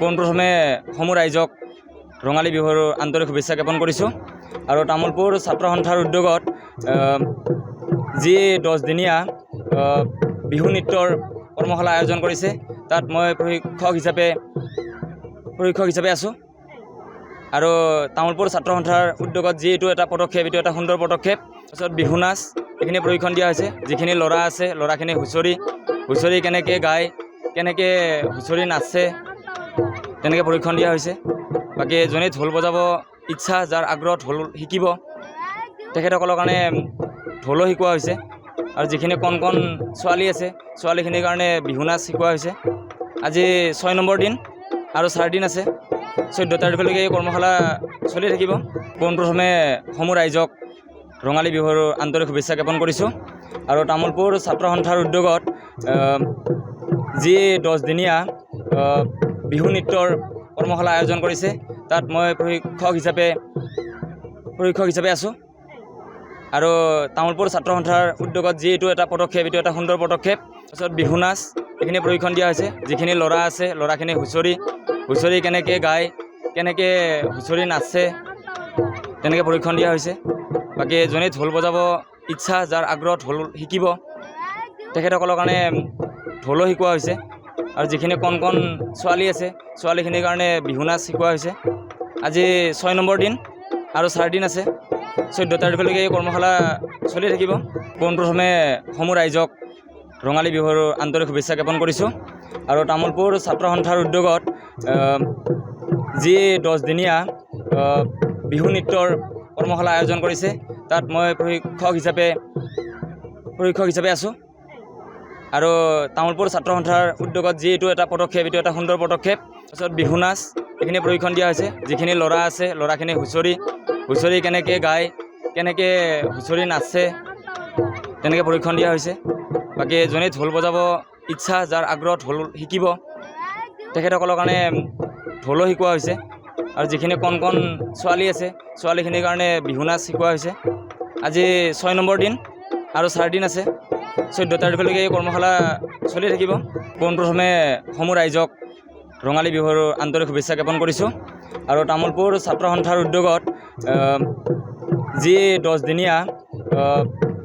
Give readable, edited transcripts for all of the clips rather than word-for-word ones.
পোনপ্ৰথমে সমূহ ৰাইজক ৰঙালী বিহুৰ আন্তৰিক শুভেচ্ছা জ্ঞাপন কৰিছোঁ। আৰু তামোলপুৰ ছাত্ৰ সন্থাৰ উদ্যোগত যি 10 দিনীয়া বিহু নৃত্যৰ কৰ্মশালা আয়োজন কৰিছে, তাত মই প্ৰশিক্ষক হিচাপে আছোঁ। আৰু তামোলপুৰ ছাত্ৰ সন্থাৰ উদ্যোগত যি এইটো এটা পদক্ষেপ, এইটো এটা সুন্দৰ পদক্ষেপ। তাৰপিছত বিহু নাচ এইখিনি প্ৰশিক্ষণ দিয়া হৈছে। যিখিনি ল'ৰা আছে, ল'ৰাখিনি হুঁচৰি কেনেকৈ গায়, কেনেকৈ হুঁচৰি নাচে, তেনেকৈ প্ৰশিক্ষণ দিয়া হৈছে। বাকী যোনে ঢোল বজাব ইচ্ছা, যাৰ আগ্ৰহ ঢোল শিকিব, তেখেতসকলৰ কাৰণে ঢোলো শিকোৱা হৈছে। আৰু যিখিনি কণ ছোৱালী আছে, ছোৱালীখিনিৰ কাৰণে বিহু নাচ শিকোৱা হৈছে। আজি 6 নম্বৰ দিন আৰু 4 দিন আছে। 14 তাৰিখলৈকে এই কৰ্মশালা চলি থাকিব। পোনপ্ৰথমে সমূহ ৰাইজক ৰঙালী বিহুৰ আন্তৰিক শুভেচ্ছা জ্ঞাপন কৰিছোঁ। আৰু তামোলপুৰ ছাত্ৰ সন্থাৰ উদ্যোগত যি 10 দিনীয়া বিহু নৃত্যৰ কৰ্মশালা আয়োজন কৰিছে, তাত মই প্ৰশিক্ষক হিচাপে আছোঁ। আৰু তামোলপুৰ ছাত্ৰ সন্থাৰ উদ্যোগত যি এইটো এটা পদক্ষেপ, এইটো এটা সুন্দৰ পদক্ষেপ। তাৰপিছত বিহু নাচ এইখিনি প্ৰশিক্ষণ দিয়া হৈছে। যিখিনি ল'ৰা আছে, ল'ৰাখিনি হুঁচৰি কেনেকৈ গায়, কেনেকৈ হুঁচৰি নাচে, তেনেকৈ প্ৰশিক্ষণ দিয়া হৈছে। বাকী যোনে ঢোল বজাব ইচ্ছা, যাৰ আগ্ৰহ ঢোল শিকিব, তেখেতসকলৰ কাৰণে ঢোলো শিকোৱা হৈছে। আৰু যিখিনি কণ ছোৱালী আছে, ছোৱালীখিনিৰ কাৰণে বিহু নাচ শিকোৱা হৈছে। আজি 6 নম্বৰ দিন আৰু 4 দিন আছে। 14 তাৰিখলৈকে এই কৰ্মশালা চলি থাকিব। পোনপ্ৰথমে সমূহ ৰাইজক ৰঙালী বিহুৰ আন্তৰিক শুভেচ্ছা জ্ঞাপন কৰিছোঁ। আৰু তামোলপুৰ ছাত্ৰ সন্থাৰ উদ্যোগত যি 10 দিনীয়া বিহু নৃত্যৰ কৰ্মশালা আয়োজন কৰিছে, তাত মই প্ৰশিক্ষক হিচাপে আছোঁ। আৰু তামোলপুৰ ছাত্ৰ সন্থাৰ উদ্যোগত যি এইটো এটা পদক্ষেপ, এইটো এটা সুন্দৰ পদক্ষেপ। তাৰপিছত বিহু নাচ এইখিনি প্ৰশিক্ষণ দিয়া হৈছে। যিখিনি ল'ৰা আছে, ল'ৰাখিনি হুঁচৰি কেনেকৈ গায়, কেনেকৈ হুঁচৰি নাচে, তেনেকৈ প্ৰশিক্ষণ দিয়া হৈছে। বাকী যোনে ঢোল বজাব ইচ্ছা, যাৰ আগ্ৰহ ঢোল শিকিব, তেখেতসকলৰ কাৰণে ঢোলো শিকোৱা হৈছে। আৰু যিখিনি কণ ছোৱালী আছে, ছোৱালীখিনিৰ কাৰণে বিহু নাচ শিকোৱা হৈছে। আজি 6 নম্বৰ দিন আৰু 4 দিন আছে। 14 তাৰিখলৈকে এই কৰ্মশালা চলি থাকিব। পোনপ্ৰথমে সমূহ ৰাইজক ৰঙালী বিহুৰ আন্তৰিক শুভেচ্ছা জ্ঞাপন কৰিছোঁ। আৰু তামোলপুৰ ছাত্ৰ সন্থাৰ উদ্যোগত যি 10 দিনীয়া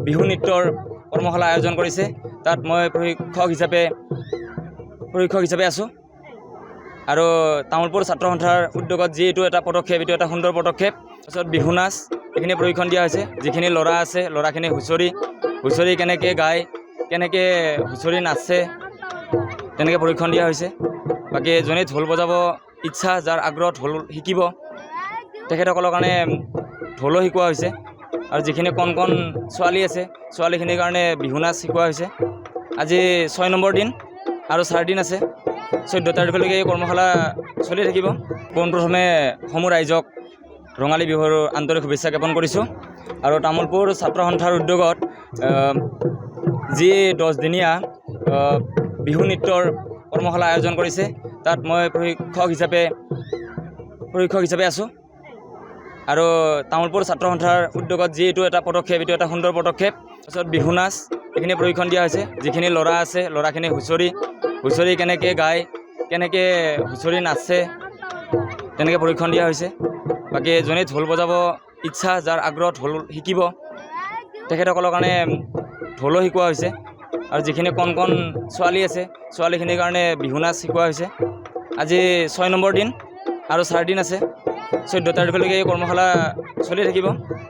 বিহু নৃত্যৰ কৰ্মশালা আয়োজন কৰিছে, তাত মই প্ৰশিক্ষক হিচাপে আছোঁ। আৰু তামোলপুৰ ছাত্ৰ সন্থাৰ উদ্যোগত যি এইটো এটা পদক্ষেপ, এইটো এটা সুন্দৰ পদক্ষেপ। তাৰপিছত বিহু নাচ এইখিনি প্ৰশিক্ষণ দিয়া হৈছে। যিখিনি ল'ৰা আছে, ল'ৰাখিনি হুঁচৰি কেনেকৈ গায়, কেনেকৈ হুঁচৰি নাচে, তেনেকৈ প্ৰশিক্ষণ দিয়া হৈছে। বাকী যোনে ঢোল বজাব ইচ্ছা, যাৰ আগ্ৰহ ঢোল শিকিব, তেখেতসকলৰ কাৰণে ঢোলো শিকোৱা হৈছে। আৰু যিখিনি কণ ছোৱালী আছে, ছোৱালীখিনিৰ কাৰণে বিহু নাচ শিকোৱা হৈছে। আজি 6 নম্বৰ দিন আৰু 4 দিন আছে। 14 তাৰিখলৈকে এই কৰ্মশালা চলি থাকিব। পোনপ্ৰথমে সমূহ ৰাইজক ৰঙালী বিহুৰ আন্তৰিক শুভেচ্ছা জ্ঞাপন কৰিছোঁ। আৰু তামোলপুৰ ছাত্ৰ সন্থাৰ উদ্যোগত যি 10 দিনীয়া বিহু নৃত্যৰ কৰ্মশালা আয়োজন কৰিছে, তাত মই প্ৰশিক্ষক হিচাপে আছোঁ। আৰু তামোলপুৰ ছাত্ৰ সন্থাৰ উদ্যোগত যি এইটো এটা পদক্ষেপ, এইটো এটা সুন্দৰ পদক্ষেপ। তাৰপিছত বিহু নাচ এইখিনি প্ৰশিক্ষণ দিয়া হৈছে। যিখিনি ল'ৰা আছে, ল'ৰাখিনি হুঁচৰি কেনেকৈ গায়, কেনেকৈ হুঁচৰি নাচে, তেনেকৈ প্ৰশিক্ষণ দিয়া হৈছে। বাকী যোনে ঢোল বজাব ইচ্ছা, যাৰ আগ্ৰহ ঢোল শিকিব, তেখেতসকলৰ কাৰণে ঢোলো শিকোৱা হৈছে। আৰু যিখিনি কণ ছোৱালী আছে, ছোৱালীখিনিৰ কাৰণে বিহু নাচ শিকোৱা হৈছে। আজি 6 নম্বৰ দিন আৰু 4 দিন আছে। 14 তাৰিখলৈকে এই কৰ্মশালা চলি থাকিব।